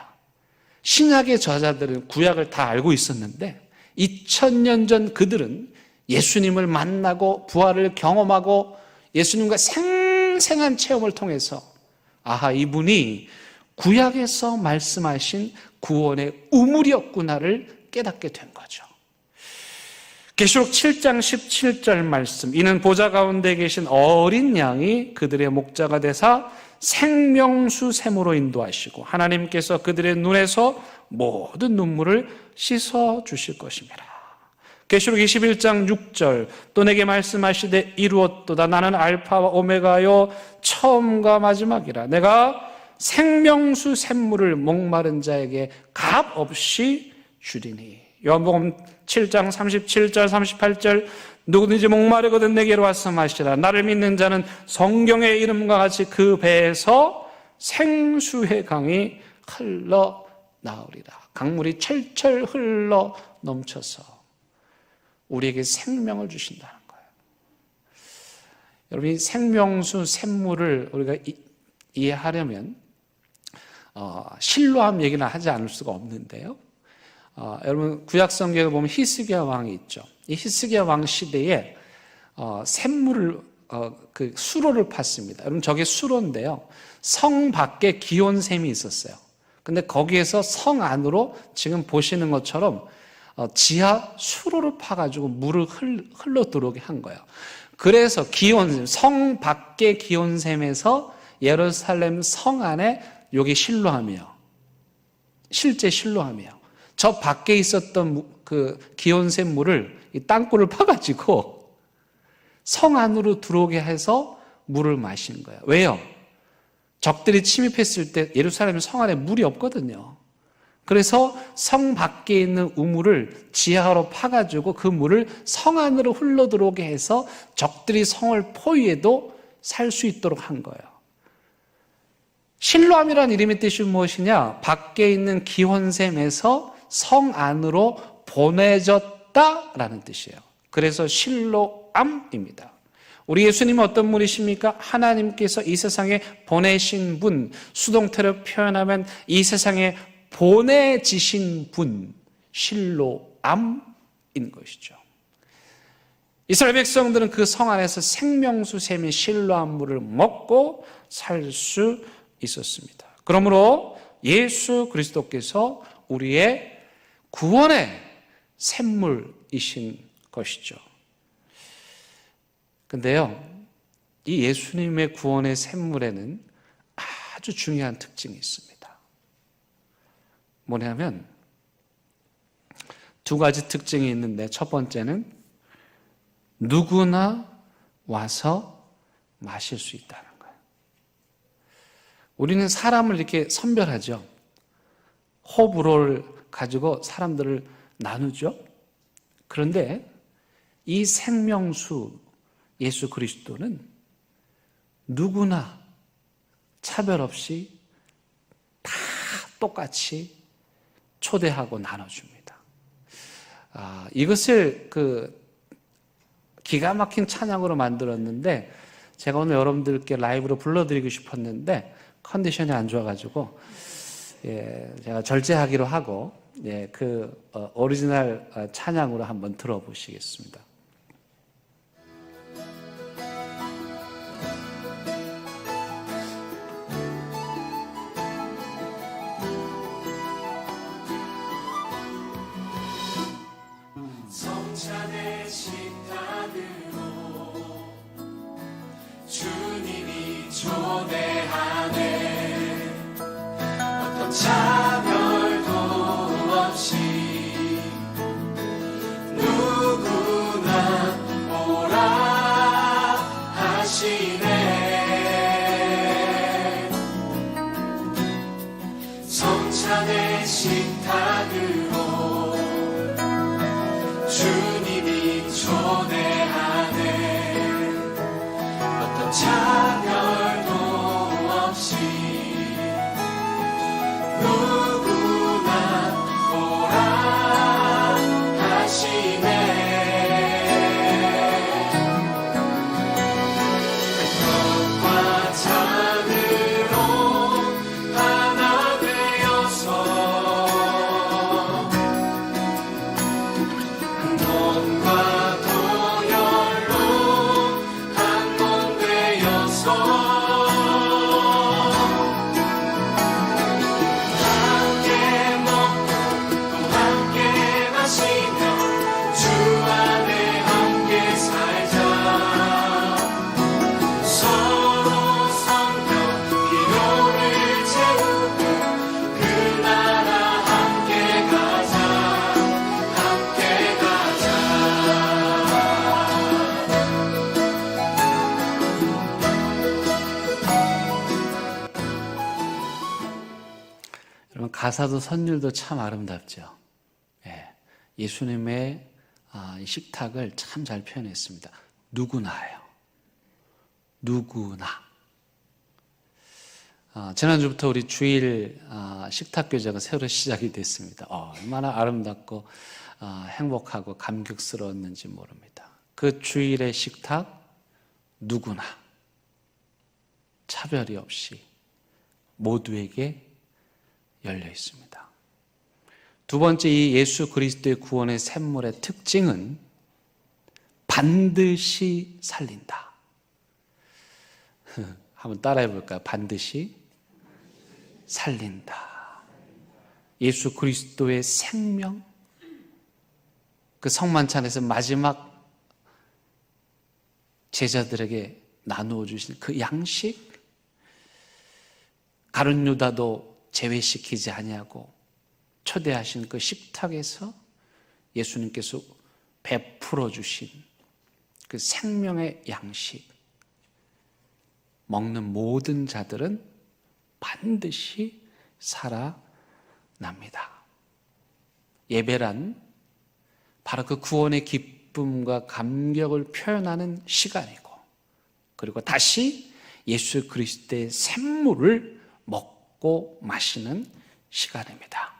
신약의 저자들은 구약을 다 알고 있었는데 2000년 전 그들은 예수님을 만나고 부활을 경험하고 예수님과 생생한 체험을 통해서 아하, 이분이 구약에서 말씀하신 구원의 우물이었구나를 깨닫게 된 거죠. 계시록 7장 17절 말씀, 이는 보좌 가운데 계신 어린 양이 그들의 목자가 되사 생명수 샘으로 인도하시고 하나님께서 그들의 눈에서 모든 눈물을 씻어 주실 것입니다. 계시록 21장 6절, 또 내게 말씀하시되 이루었도다. 나는 알파와 오메가요 처음과 마지막이라. 내가 생명수 샘물을 목마른 자에게 값 없이 주리니. 요한복음 7장 37절 38절, 누구든지 목마르거든 내게로 와서 마시라. 나를 믿는 자는 성경의 이름과 같이 그 배에서 생수의 강이 흘러나오리라. 강물이 철철 흘러 넘쳐서 우리에게 생명을 주신다는 거예요. 여러분, 이 생명수 샘물을 우리가 이해하려면 실로암 얘기는 하지 않을 수가 없는데요. 여러분, 구약 성경에 보면 히스기야 왕이 있죠. 이 히스기야 왕 시대에 샘물을 그 수로를 팠습니다. 여러분, 저게 수로인데요. 성 밖에 기온샘이 있었어요. 근데 거기에서 성 안으로 지금 보시는 것처럼 지하 수로를 파가지고 물을 흘러 들어오게 한 거예요. 그래서 기온샘, 성 밖의 기온샘에서 예루살렘 성 안에 여기 실로암이에요. 실제 실로암이에요. 저 밖에 있었던 그 기온샘 물을 이 땅굴을 파가지고 성 안으로 들어오게 해서 물을 마신 거예요. 왜요? 적들이 침입했을 때 예루살렘 성 안에 물이 없거든요. 그래서 성 밖에 있는 우물을 지하로 파가지고 그 물을 성 안으로 흘러 들어오게 해서 적들이 성을 포위해도 살 수 있도록 한 거예요. 실로암이라는 이름의 뜻이 무엇이냐? 밖에 있는 기온샘에서 성 안으로 보내졌다라는 뜻이에요. 그래서 실로암입니다. 우리 예수님은 어떤 분이십니까? 하나님께서 이 세상에 보내신 분, 수동태로 표현하면 이 세상에 보내지신 분, 실로암인 것이죠. 이스라엘 백성들은 그 성 안에서 생명수 샘인 실로암 물을 먹고 살 수 있었습니다. 그러므로 예수 그리스도께서 우리의 구원의 샘물이신 것이죠. 근데요, 이 예수님의 구원의 샘물에는 아주 중요한 특징이 있습니다. 뭐냐면 두 가지 특징이 있는데, 첫 번째는 누구나 와서 마실 수 있다는 거예요. 우리는 사람을 이렇게 선별하죠. 호불호를 가지고 사람들을 나누죠. 그런데 이 생명수 예수 그리스도는 누구나 차별 없이 다 똑같이 초대하고 나눠줍니다. 이것을 기가 막힌 찬양으로 만들었는데, 제가 오늘 여러분들께 라이브로 불러드리고 싶었는데 컨디션이 안 좋아가지고 제가 절제하기로 하고 오리지널 찬양으로 한번 들어보시겠습니다. 성찬의 식탁으로 주님이 초대하네. 어떤 차별도 없이 누구나 오라 하시네. 성찬의 식탁으로 주님이 초대하네. 어떤 차별도 없이 누구나 오라 하시네. 떡과 잔으로 하나 되어서 몸과 도열로 한 몸 되어서 함께 먹고 또 함께 마시며 주 안에 함께 살자. 서로 섬겨 필요를 채우고 그 나라 함께 가자. 함께 가자. 여러분, 가사도 선율도 참 아름답죠. 예수님의 이 식탁을 참 잘 표현했습니다. 누구나예요. 누구나. 지난주부터 우리 주일 식탁 교제가 새로 시작이 됐습니다. 얼마나 아름답고 행복하고 감격스러웠는지 모릅니다. 그 주일의 식탁, 누구나 차별이 없이 모두에게 열려 있습니다. 두 번째, 이 예수 그리스도의 구원의 샘물의 특징은 반드시 살린다. 한번 따라해 볼까요? 반드시 살린다. 예수 그리스도의 생명, 그 성만찬에서 마지막 제자들에게 나누어 주신 그 양식, 가룟 유다도 제외시키지 아니하고 초대하신 그 식탁에서 예수님께서 베풀어 주신 그 생명의 양식, 먹는 모든 자들은 반드시 살아납니다. 예배란 바로 그 구원의 기쁨과 감격을 표현하는 시간이고, 그리고 다시 예수 그리스도의 샘물을 먹고 마시는 시간입니다.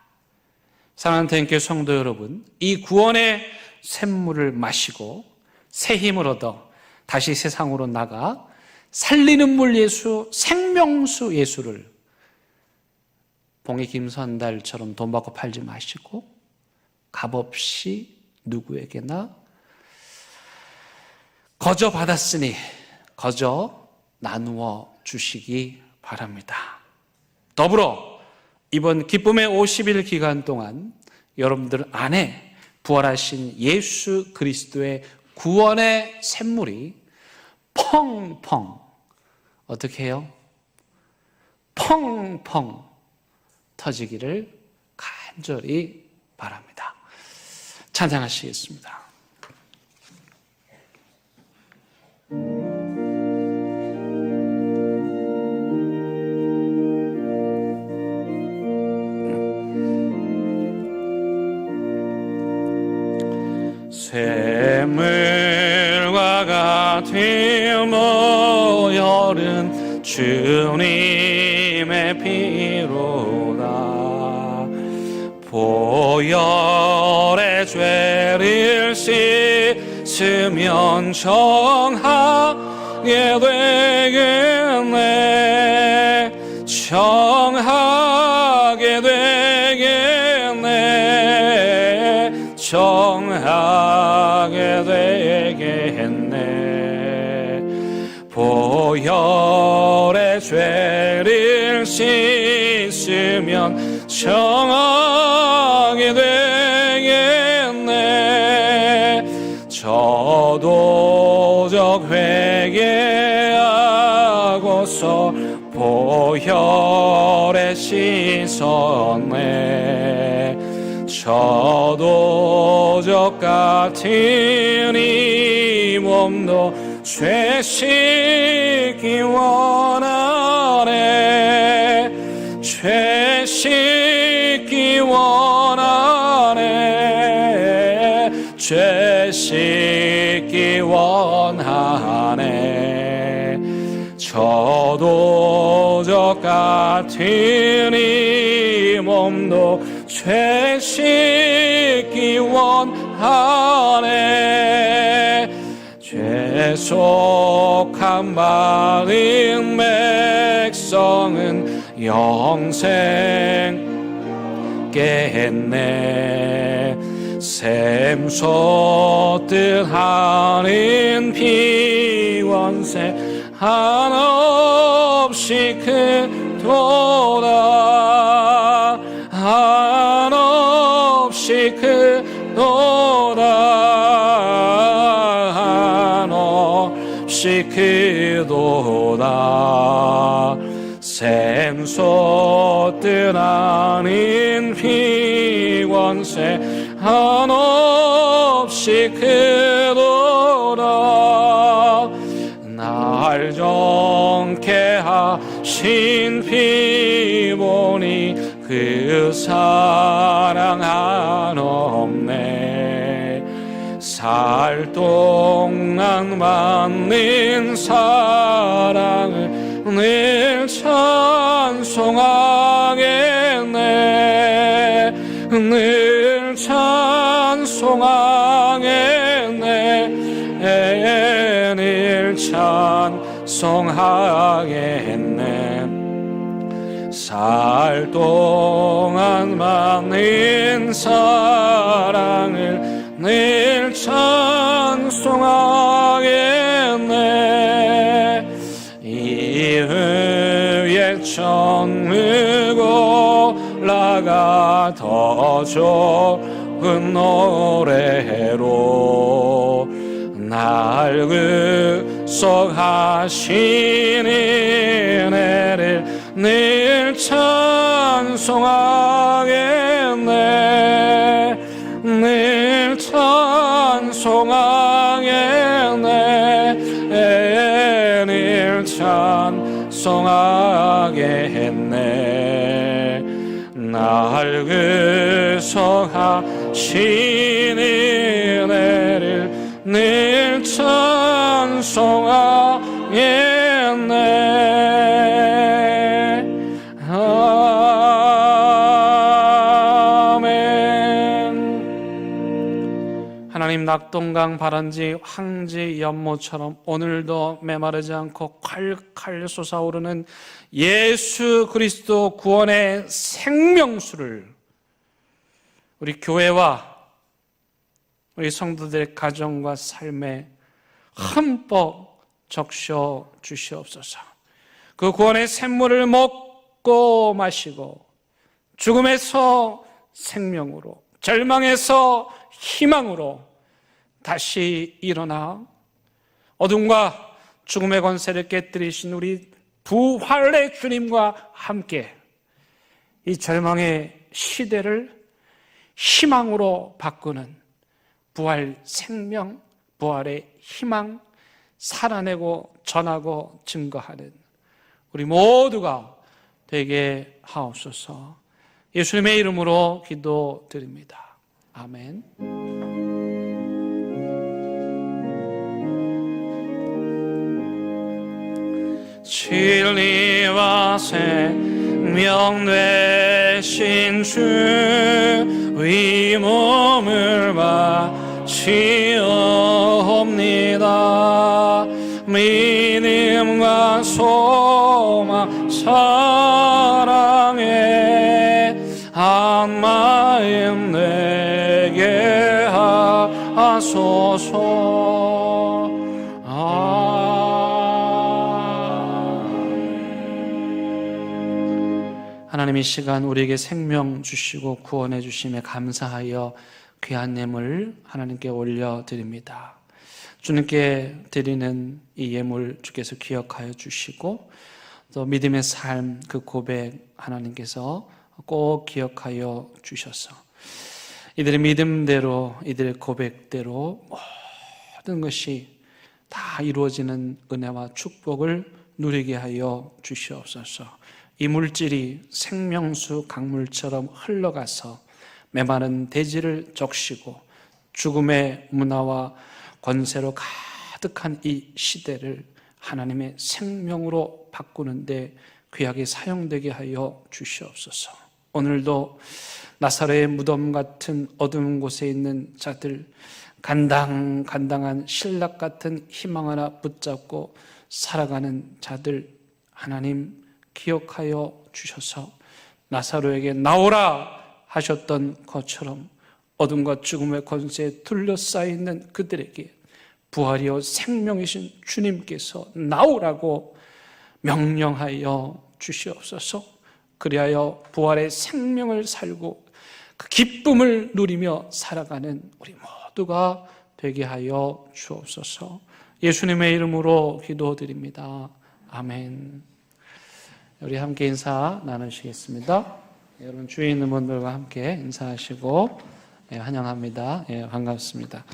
사랑하는 대형교회 성도 여러분, 이 구원의 샘물을 마시고 새 힘을 얻어 다시 세상으로 나가 살리는 물 예수, 생명수 예수를 봉의 김선달처럼 돈 받고 팔지 마시고 값없이 누구에게나 거저 받았으니 거저 나누어 주시기 바랍니다. 더불어 이번 기쁨의 50일 기간 동안 여러분들 안에 부활하신 예수 그리스도의 구원의 샘물이 펑펑 어떻게 해요? 펑펑 터지기를 간절히 바랍니다. 찬양하시겠습니다. 샘물과 같은 모여른 주님의 피로다. 보혈의 죄를 씻으면 정하게 되겠네. 정하게 되겠네. 정하게 되겠네. 보혈의 죄를 씻으면 정하게 되겠네. 저도적 회개하고서 보혈에 씻었네. 저도적 같은 이 몸도 죄 씻기 원하네. 죄 씻기 원하네. 죄 씻기 원하네. 저도적 같은 이 몸도 죄 씻기 원하네. 죄속함 받은 백성은 영생 깼네. 샘솟듯 하는 피원세 한없이 크도다. 한없이 크도다. 한없이 크도다. 샘솟듯 하는 피원세 한없이 크도다. 날 정케 하신 피 보니 그 사랑 한없네. 살 동안 받는 사랑을 늘 찬송하겠네. 늘 찬송하겠네. 늘 찬송하겠네. 살 동안 받는 사랑을 늘 찬송하겠네. 이후에 천국 올라가 더 좋은 노래로 날 구속하신 은혜를 늘 찬송하겠네. 늘 찬송하겠네. 늘 찬송하겠네. 날 구속하신 은혜를 늘 찬송하겠네. 하나님, 낙동강 바란지 황지 연못처럼 오늘도 메마르지 않고 콸콸 솟아오르는 예수 그리스도 구원의 생명수를 우리 교회와 우리 성도들의 가정과 삶에 흠뻑 적셔 주시옵소서. 그 구원의 샘물을 먹고 마시고 죽음에서 생명으로, 절망에서 희망으로 다시 일어나 어둠과 죽음의 권세를 깨뜨리신 우리 부활의 주님과 함께 이 절망의 시대를 희망으로 바꾸는 부활 생명, 부활의 희망, 살아내고 전하고 증거하는 우리 모두가 되게 하옵소서. 예수님의 이름으로 기도드립니다. 아멘. 진리와 생명 되신 주 이 몸을 바치옵니다. 믿음과 소망 사랑에 한 마음 되게 하소서. 하나님, 이 시간 우리에게 생명 주시고 구원해 주심에 감사하여 귀한 예물 하나님께 올려드립니다. 주님께 드리는 이 예물 주께서 기억하여 주시고 또 믿음의 삶, 그 고백 하나님께서 꼭 기억하여 주셔서 이들의 믿음대로, 이들의 고백대로 모든 것이 다 이루어지는 은혜와 축복을 누리게 하여 주시옵소서. 이 물질이 생명수 강물처럼 흘러가서 메마른 대지를 적시고 죽음의 문화와 권세로 가득한 이 시대를 하나님의 생명으로 바꾸는데 귀하게 사용되게 하여 주시옵소서. 오늘도 나사로의 무덤 같은 어두운 곳에 있는 자들, 간당간당한 신락 같은 희망 하나 붙잡고 살아가는 자들, 하나님 기억하여 주셔서 나사로에게 나오라 하셨던 것처럼 어둠과 죽음의 권세에 둘러싸여있는 그들에게 부활이요 생명이신 주님께서 나오라고 명령하여 주시옵소서. 그리하여 부활의 생명을 살고 그 기쁨을 누리며 살아가는 우리 모두가 되게 하여 주옵소서. 예수님의 이름으로 기도드립니다. 아멘. 우리 함께 인사 나누시겠습니다. 여러분 주위에 있는 분들과 함께 인사하시고 환영합니다. 반갑습니다.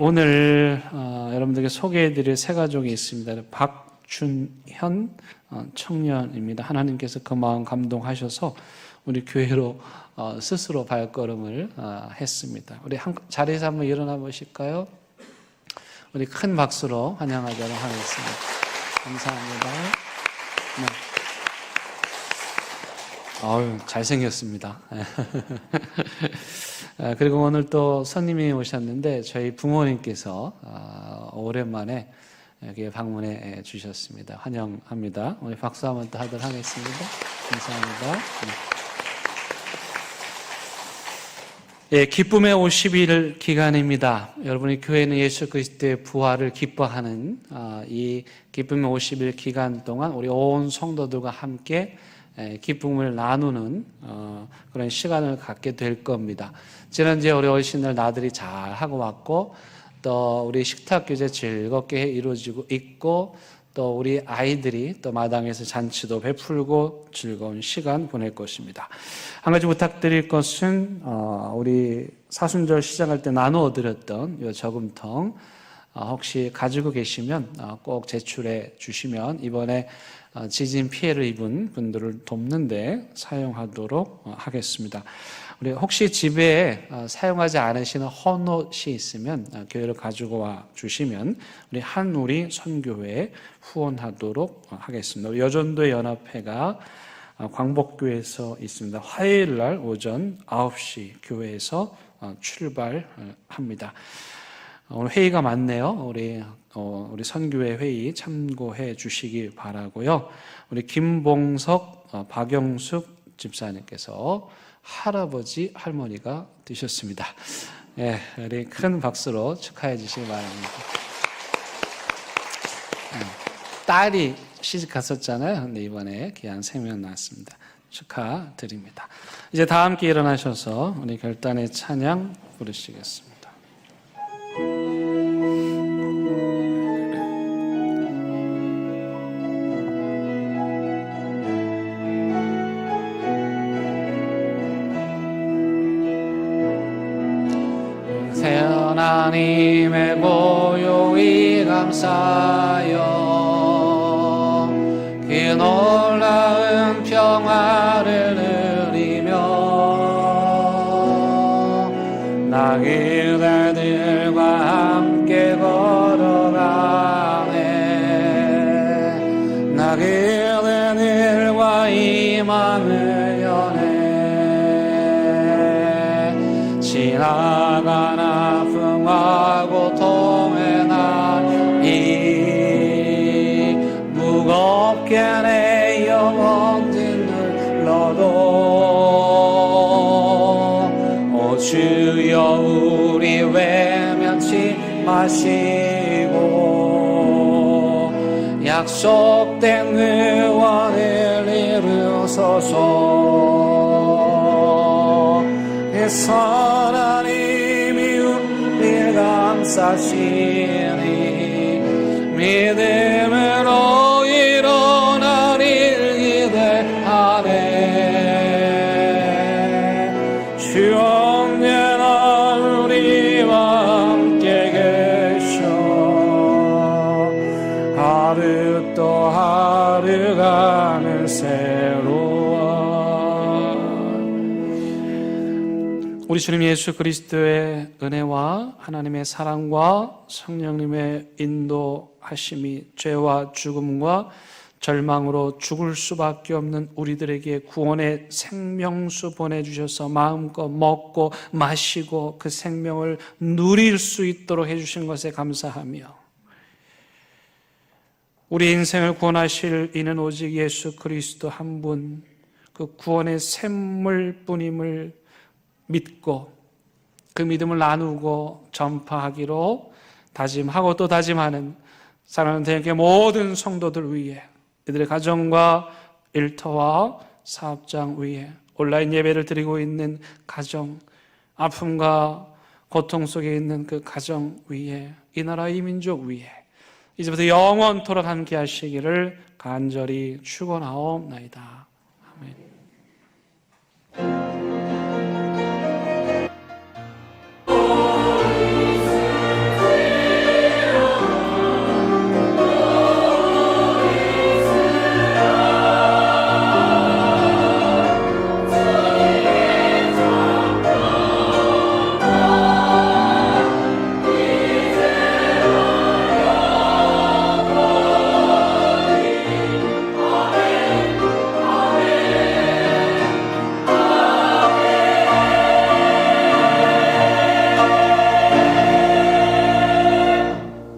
오늘 여러분들께 소개해드릴 세 가족이 있습니다. 박준현 청년입니다. 하나님께서 그 마음 감동하셔서 우리 교회로 스스로 발걸음을 했습니다. 우리 자리에서 한번 일어나 보실까요? 우리 큰 박수로 환영하도록 하겠습니다. 감사합니다. 네. 잘생겼습니다. 그리고 오늘 또 손님이 오셨는데 저희 부모님께서 오랜만에 여기 방문해 주셨습니다. 환영합니다. 우리 박수 한번 더 하도록 하겠습니다. 감사합니다. 기쁨의 50일 기간입니다. 여러분의 교회는 예수 그리스도의 부활을 기뻐하는 이 기쁨의 50일 기간 동안 우리 온 성도들과 함께 기쁨을 나누는 그런 시간을 갖게 될 겁니다. 지난주에 우리 어르신들 나들이 잘 하고 왔고 또 우리 식탁 교제 즐겁게 이루어지고 있고 또 우리 아이들이 또 마당에서 잔치도 베풀고 즐거운 시간 보낼 것입니다. 한 가지 부탁드릴 것은 우리 사순절 시작할 때 나누어 드렸던 이 저금통 혹시 가지고 계시면 꼭 제출해 주시면 이번에 지진 피해를 입은 분들을 돕는데 사용하도록 하겠습니다. 우리 혹시 집에 사용하지 않으시는 헌옷이 있으면 교회로 가지고 와 주시면 우리 한우리 선교회에 후원하도록 하겠습니다. 우리 여전도의 연합회가 광복교회에서 있습니다. 화요일 날 오전 9시 교회에서 출발합니다. 오늘 회의가 많네요. 우리 선교회 회의 참고해 주시기 바라고요. 우리 김봉석, 박영숙 집사님께서 할아버지, 할머니가 되셨습니다. 우리 큰 박수로 축하해 주시기 바랍니다. 딸이 시집 갔었잖아요. 근데 이번에 귀한 생명 나왔습니다. 축하드립니다. 이제 다 함께 일어나셔서 우리 결단의 찬양 부르시겠습니다. 하나님의 고요히 감사하여 그 놀라운 평화를 누리며 나 그대들과 함께 걸어가네 나 그대들과 희망을 여네 지나간 아픔과 고통의 날이 무겁게 내 영혼 짓눌러도 오 주여 우리 외면치 마시고 약속된 의원을 이루소서 그 선한 힘이 우리를 감싸시니 믿음으로 일어나리를 기대하네 주 언제나 우리와 함께 계셔 하루 또 하루가 늘 새로워 우리 주님 예수 그리스도의 은혜와 하나님의 사랑과 성령님의 인도하심이 죄와 죽음과 절망으로 죽을 수밖에 없는 우리들에게 구원의 생명수 보내주셔서 마음껏 먹고 마시고 그 생명을 누릴 수 있도록 해주신 것에 감사하며 우리 인생을 구원하실 이는 오직 예수 그리스도 한 분, 그 구원의 샘물뿐임을 믿고 그 믿음을 나누고 전파하기로 다짐하고 또 다짐하는 사랑하는 대한민국의 모든 성도들 위해 이들의 가정과 일터와 사업장 위에 온라인 예배를 드리고 있는 가정, 아픔과 고통 속에 있는 그 가정 위에 이 나라 이 민족 위에 이제부터 영원토록 함께 하시기를 간절히 축원하옵나이다. 아멘.